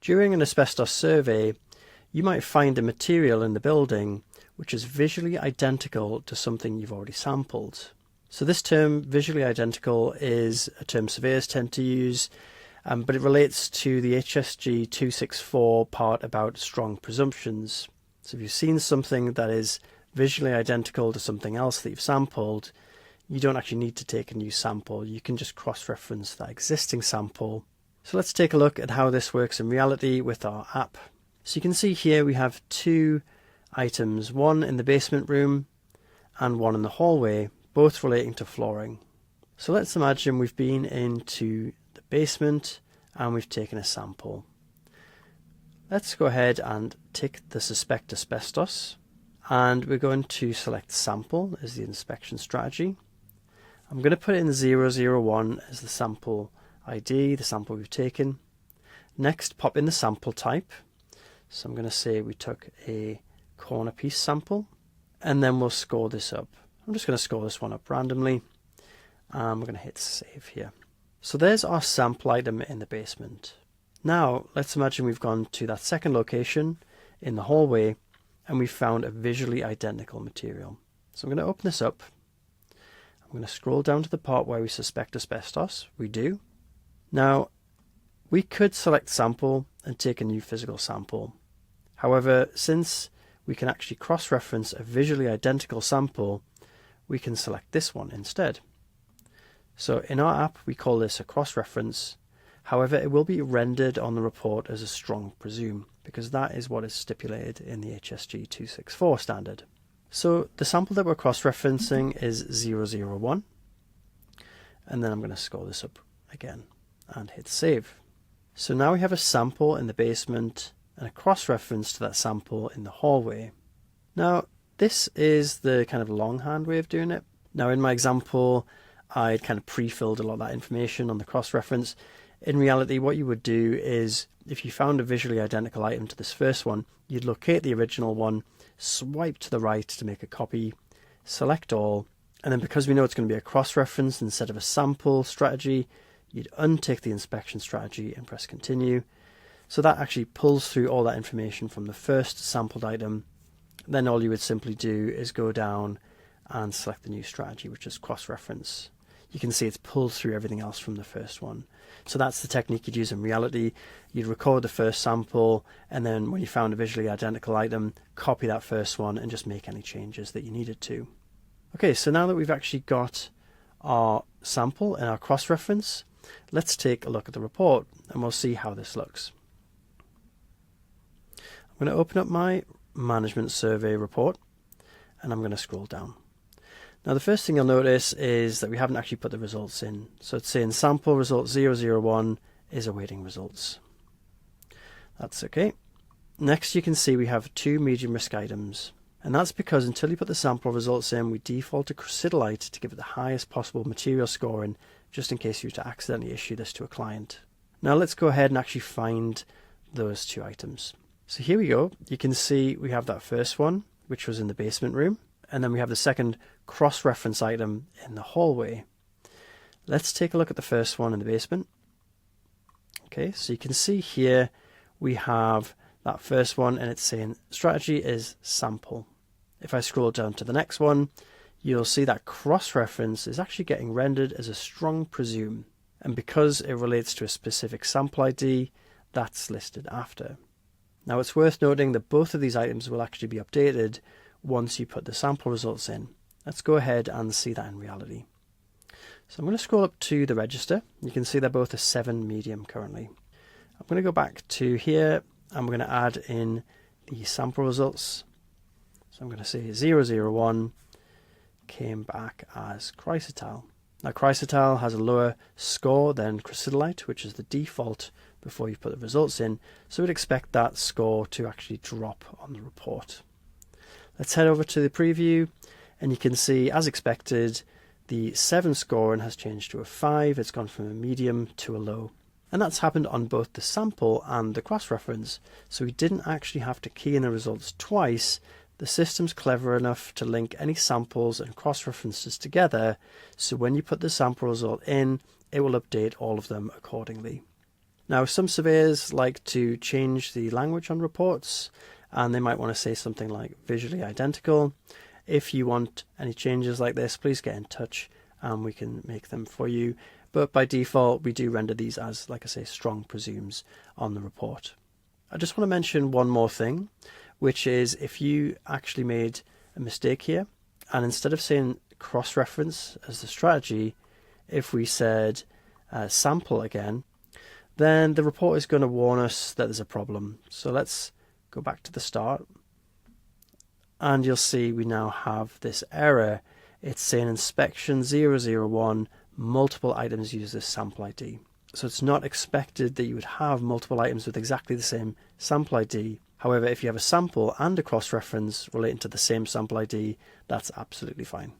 During an asbestos survey, you might find a material in the building which is visually identical to something you've already sampled. So this term, visually identical, is a term surveyors tend to use, but it relates to the HSG 264 part about strong presumptions. So if you've seen something that is visually identical to something else that you've sampled, you don't actually need to take a new sample. You can just cross-reference that existing sample. So let's take a look at how this works in reality with our app. So you can see here we have two items, one in the basement room and one in the hallway, both relating to flooring. So let's imagine we've been into the basement and we've taken a sample. Let's go ahead and tick the suspect asbestos, and we're going to select sample as the inspection strategy. I'm going to put in 001 as the sample ID, the sample we've taken. Next, pop in the sample type. So I'm going to say we took a corner piece sample, and then we'll score this up. I'm just going to score this one up randomly, and we're going to hit save here. So there's our sample item in the basement. Now let's imagine we've gone to that second location in the hallway and we found a visually identical material. So I'm going to open this up. I'm going to scroll down to the part where we suspect asbestos. We do. Now we could select sample and take a new physical sample. However, since we can actually cross-reference a visually identical sample, we can select this one instead. So in our app we call this a cross-reference. However, it will be rendered on the report as a strong presume, because that is what is stipulated in the HSG 264 standard. So the sample that we're cross-referencing is 001, and then I'm going to score this up again and hit save. So now we have a sample in the basement and a cross-reference to that sample in the hallway. Now this is the kind of longhand way of doing it. Now in my example I'd kind of pre-filled a lot of that information on the cross-reference. In reality, what you would do is, if you found a visually identical item to this first one, you'd locate the original one, swipe to the right to make a copy, select all, and then because we know it's going to be a cross-reference instead of a sample strategy, you'd untick the inspection strategy and press continue. So that actually pulls through all that information from the first sampled item. Then all you would simply do is go down and select the new strategy, which is cross-reference. You can see it's pulled through everything else from the first one. So that's the technique you'd use in reality. You'd record the first sample, and then when you found a visually identical item, copy that first one and just make any changes that you needed to. Okay, so now that we've actually got our sample and our cross-reference, let's take a look at the report and we'll see how this looks. I'm going to open up my management survey report and I'm going to scroll down. Now the first thing you'll notice is that we haven't actually put the results in. So it's saying sample result 001 is awaiting results. That's okay. Next you can see we have two medium risk items. And that's because until you put the sample results in, we default to Crucidolite to give it the highest possible material scoring, just in case you were to accidentally issue this to a client. Now let's go ahead and actually find those two items. So here we go. You can see we have that first one, which was in the basement room. And then we have the second cross-reference item in the hallway. Let's take a look at the first one in the basement. Okay, so you can see here we have that first one and it's saying strategy is sample. If I scroll down to the next one, you'll see that cross-reference is actually getting rendered as a strong presume. And because it relates to a specific sample ID, that's listed after. Now it's worth noting that both of these items will actually be updated once you put the sample results in. Let's go ahead and see that in reality. So I'm going to scroll up to the register. You can see they're both a 7 medium currently. I'm going to go back to here and we're going to add in the sample results. So I'm going to say 001 came back as Chrysotile. Now Chrysotile has a lower score than Crucidolite, which is the default before you put the results in, so we'd expect that score to actually drop on the report. Let's head over to the preview and you can see, as expected, the 7 scoring has changed to a 5. It's gone from a medium to a low. And that's happened on both the sample and the cross-reference, so we didn't actually have to key in the results twice. The system's clever enough to link any samples and cross-references together, so when you put the sample result in, it will update all of them accordingly. Now, some surveyors like to change the language on reports, and they might want to say something like visually identical. If you want any changes like this, please get in touch and we can make them for you. But by default, we do render these as, like I say, strong presumes on the report. I just want to mention one more thing, which is if you actually made a mistake here, and instead of saying cross-reference as the strategy, if we said sample again, then the report is going to warn us that there's a problem. So let's go back to the start, and you'll see we now have this error. It's saying inspection 001, multiple items use this sample ID. So it's not expected that you would have multiple items with exactly the same sample ID. However, if you have a sample and a cross-reference relating to the same sample ID, that's absolutely fine.